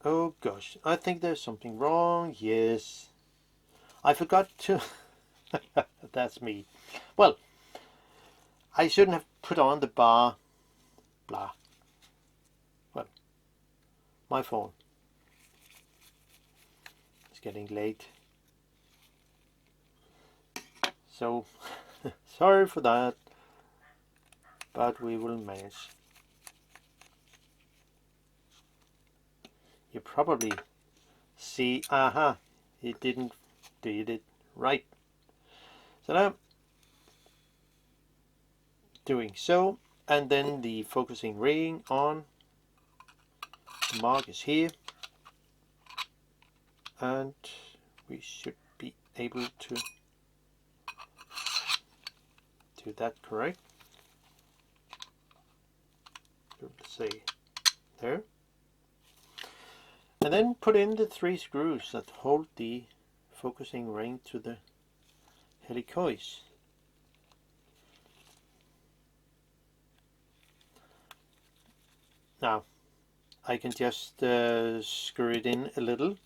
Oh gosh, I think there's something wrong. Yes, I forgot to. That's me. Well, I shouldn't have put on the bar. Blah. Well, my phone. It's getting late. So, sorry for that. But we will manage. You probably see, aha, he didn't did it right. So now, doing so, and then the focusing ring on, the mark is here, and we should be able to do that correct. Let's say there. And then put in the 3 screws that hold the focusing ring to the helicoids. Now I can just screw it in a little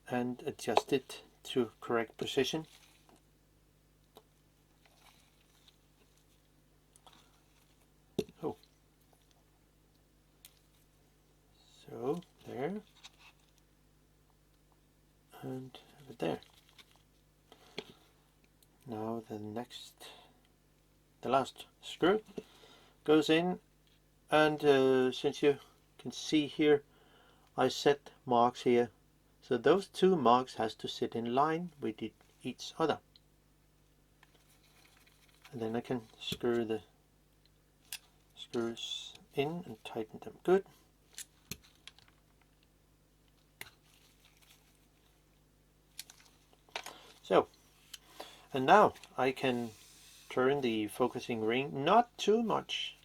and adjust it to correct position. Oh, so there, and there. Now the last screw goes in, and since you can see here, I set marks here, so those 2 marks has to sit in line with each other, and then I can screw the screws in and tighten them good. So, and now I can turn the focusing ring, not too much,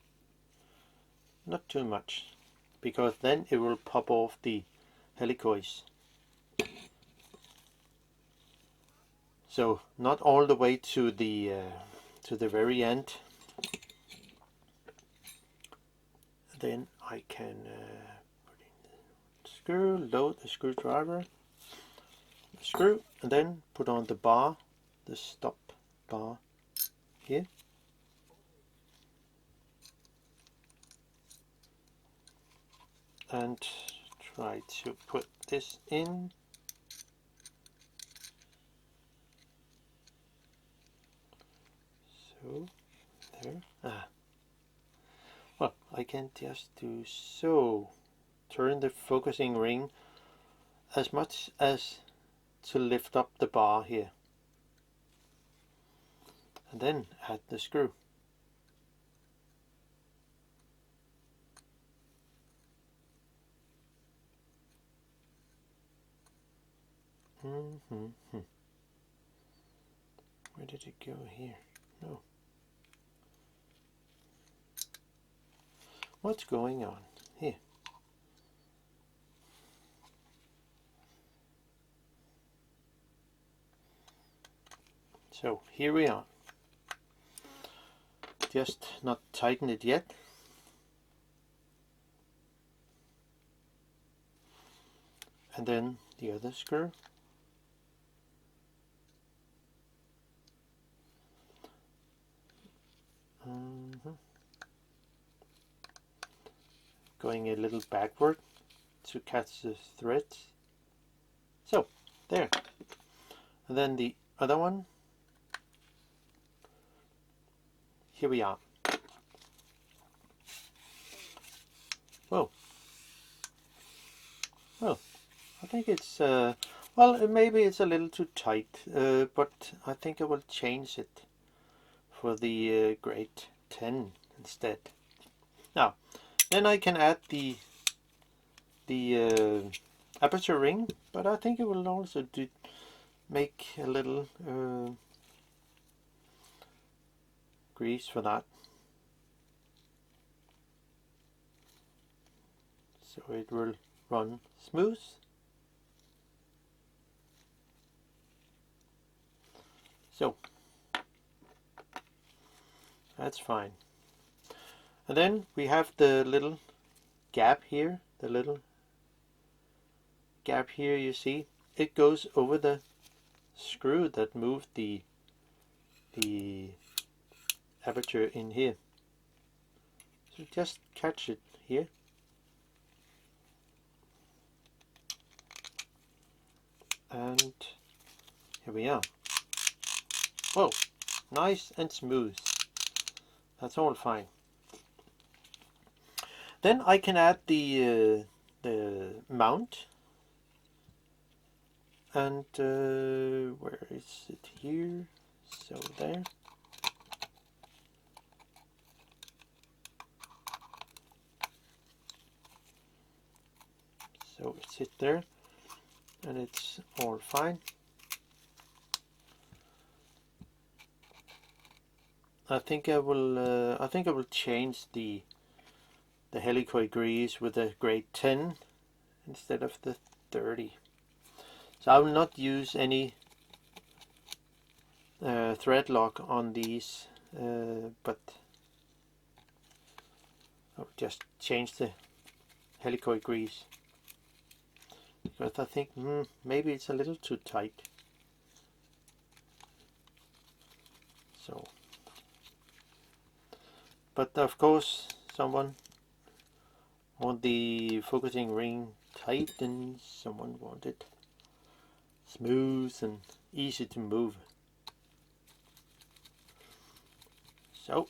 because then it will pop off the helicoids. So not all the way to the very end. Then I can put in the screw, load the screwdriver, the screw, and then put on the bar, the stop bar here. And try to put this in. So there. Well, I can just do so. Turn the focusing ring as much as to lift up the bar here. And then add the screw. Where did it go here? No. What's going on here? So here we are. Just not tighten it yet. And then the other screw. Going a little backward to catch the threads. So, there. And then the other one. Here we are. Whoa. Well, I think it's, well, maybe it's a little too tight, but I think I will change it for the grade 10 instead. Now, then I can add the aperture ring, but I think it will also make a little grease for that. So it will run smooth. So that's fine. And then we have the little gap here, the little gap here, you see, it goes over the screw that moved the aperture in here. So just catch it here. And here we are. Whoa, nice and smooth. That's all fine. Then I can add the mount. And where is it here? So there. So it's it there, and it's all fine. I think I will change the helicoid grease with a grade 10 instead of the 30. So I will not use any thread lock on these, but I'll just change the helicoid grease because I think maybe it's a little too tight. So, but of course someone want the focusing ring tight and someone want it smooth and easy to move. So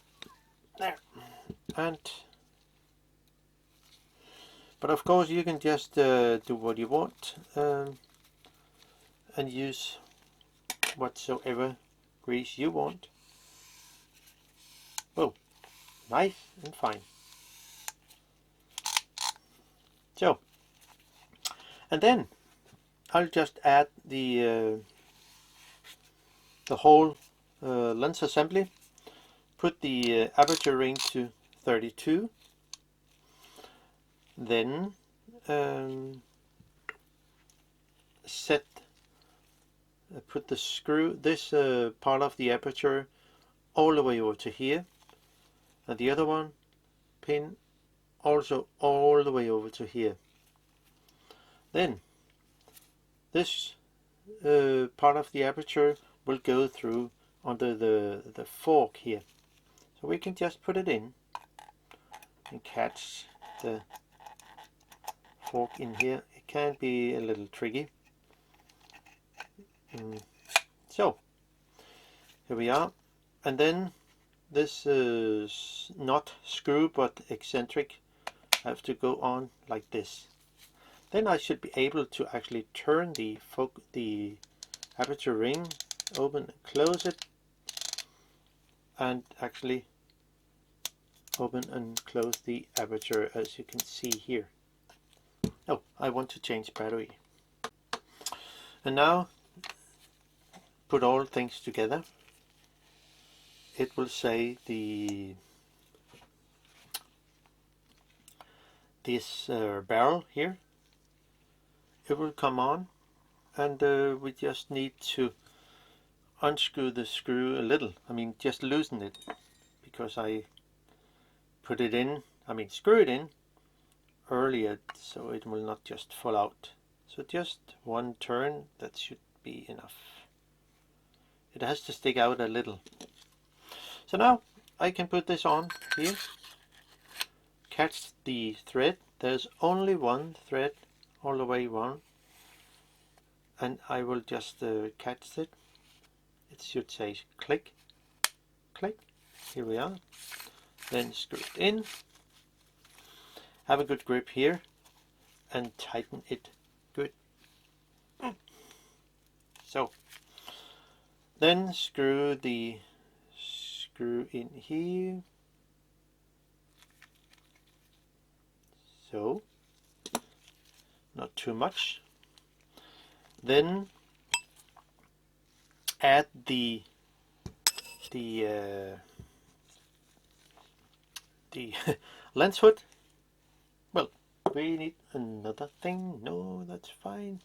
there. And but of course you can just do what you want and use whatsoever grease you want. Oh, nice and fine. So, and then I'll just add the whole lens assembly. Put the aperture ring to 32. Then set put the screw, this part of the aperture, all the way over to here, and the other one pin also all the way over to here. Then this part of the aperture will go through under the fork here, so we can just put it in and catch the fork in here. It can be a little tricky. So here we are, and then this is not screw but eccentric have to go on like this. Then I should be able to actually turn the aperture ring, open and close it, and actually open and close the aperture, as you can see here. Oh, I want to change battery. And now put all things together. It will say this barrel here. It will come on, and we just need to unscrew the screw a little. I mean, just loosen it, because I put it in, screw it in earlier, so it will not just fall out. So just one turn, that should be enough. It has to stick out a little. So now I can put this on here, catch the thread. There's only one thread all the way around, and I will just catch it. It should say click, click. Here we are. Then screw it in. Have a good grip here and tighten it good. So then screw the screw in here. So not too much. Then add the lens hood. Well, we need another thing. No, that's fine.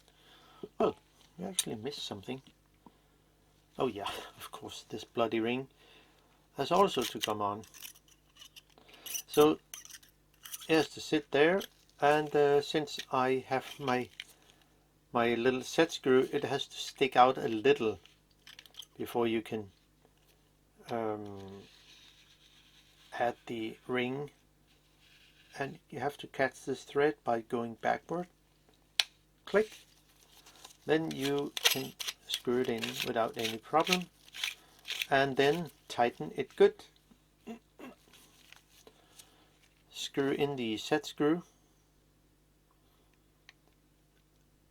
Well, we actually missed something. Oh yeah, of course, this bloody ring has also to come on. So it has to sit there, and since I have my little set screw, it has to stick out a little before you can add the ring. And you have to catch this thread by going backward. Click. Then you can screw it in without any problem, and then tighten it good. Screw in the set screw,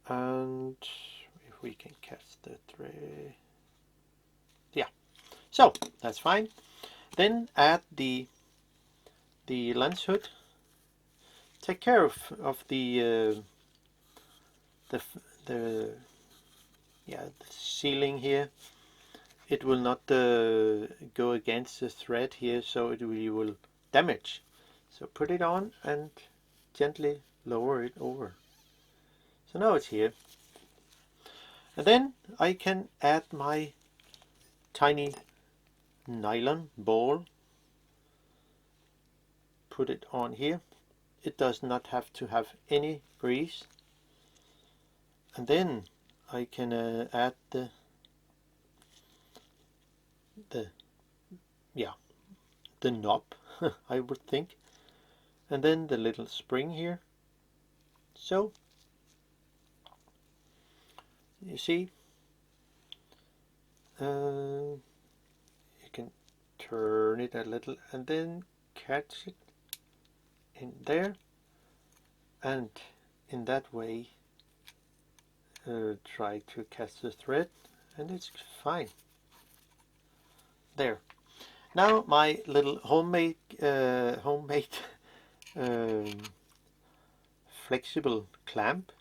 and if we can catch the thread, yeah, so that's fine. Then add the lens hood. Take care of the sealing here. It will not go against the thread here, so you will damage. So put it on and gently lower it over. So now it's here. And then I can add my tiny nylon ball. Put it on here. It does not have to have any grease. And then I can add the knob, I would think, and then the little spring here. So you see, you can turn it a little and then catch it in there, and in that way try to catch the thread, and it's fine. There. Now my little homemade flexible clamp,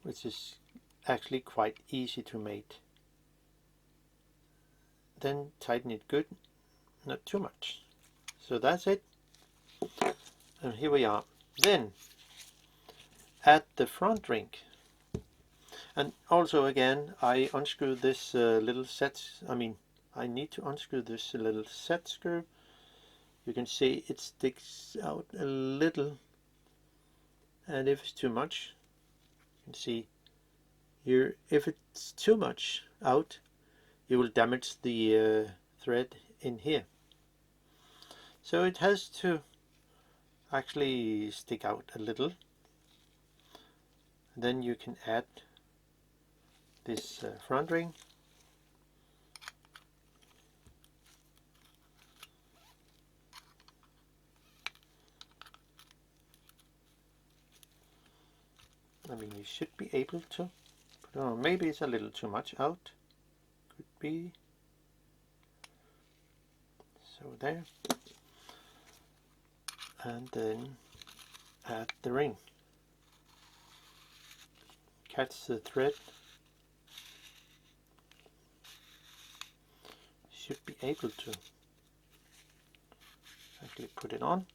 which is actually quite easy to make. Then tighten it good, not too much. So that's it. And here we are. Then add the front ring. And also again, I unscrew this little set. I need to unscrew this little set screw. You can see it sticks out a little, and if it's too much, you can see here, if it's too much out, you will damage the thread in here. So it has to actually stick out a little. Then you can add this front ring. You should be able to. But, maybe it's a little too much out. Could be. So there. And then add the ring. Catch the thread. Should be able to actually put it on.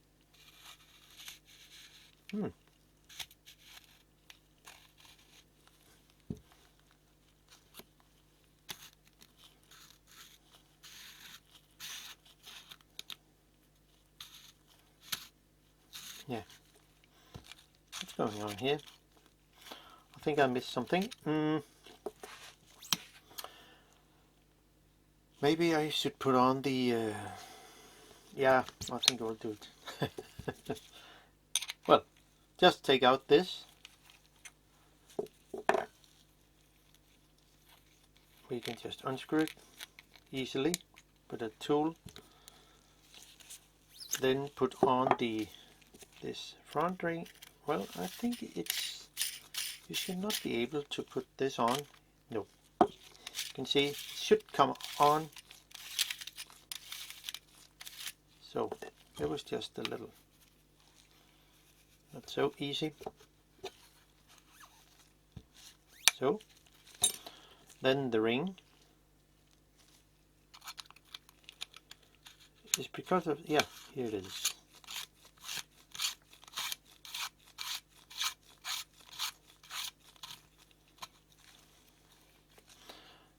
Yeah. What's going on here? I think I missed something. Maybe I should put on the... yeah, I think I'll do it. Well, just take out this. We can just unscrew it easily with a tool. Then put on this front ring. Well, I think you should not be able to put this on. No. You can see it should come on. So it was just a little, not so easy. So then the ring is because of, yeah, here it is.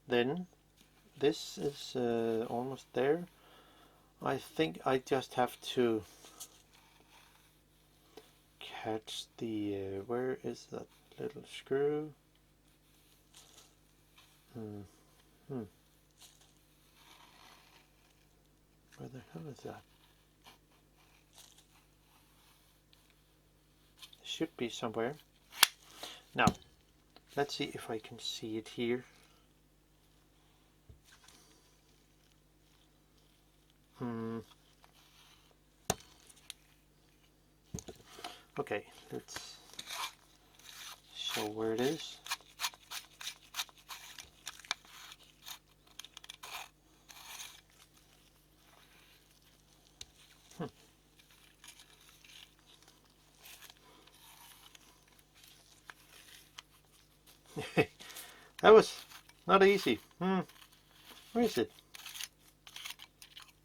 Then this is almost there. I think I just have to catch the, where is that little screw? Where the hell is that? It should be somewhere. Now, let's see if I can see it here. Okay, let's show where it is. That was not easy. Where is it?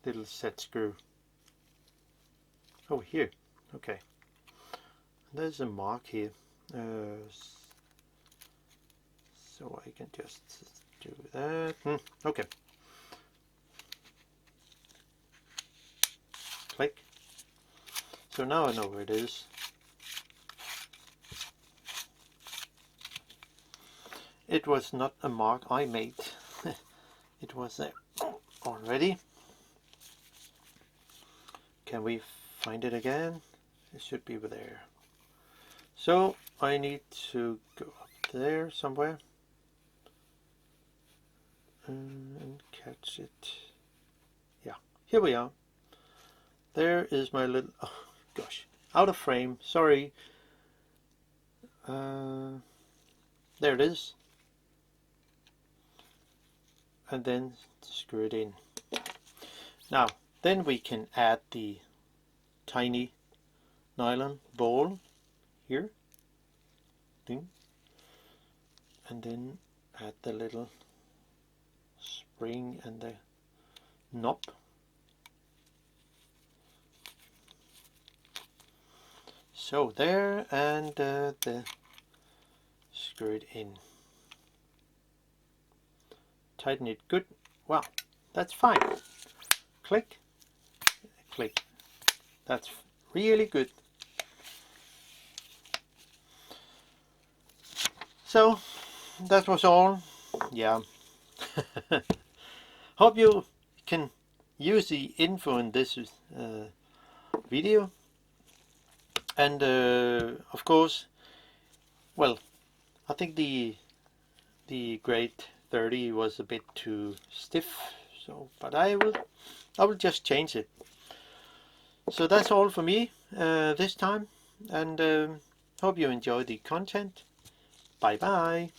Little set screw. Oh, here. Okay. There's a mark here. So I can just do that. Okay. Click. So now I know where it is. It was not a mark I made. It was there already. Can we find it again? It should be over there. So I need to go up there somewhere and catch it. Yeah, here we are. There is my little, oh gosh, out of frame, sorry. There it is. And then screw it in. Now, then we can add the tiny nylon ball here. Ding. And then add the little spring and the knob. So there, and the screw it in. tighten it good. Well, that's fine. Click, click. That's really good. So that was all. Yeah. Hope you can use the info in this video. And of course, well, I think the grade 30 was a bit too stiff, so but I will just change it. So that's all for me this time, and hope you enjoy the content. Bye bye.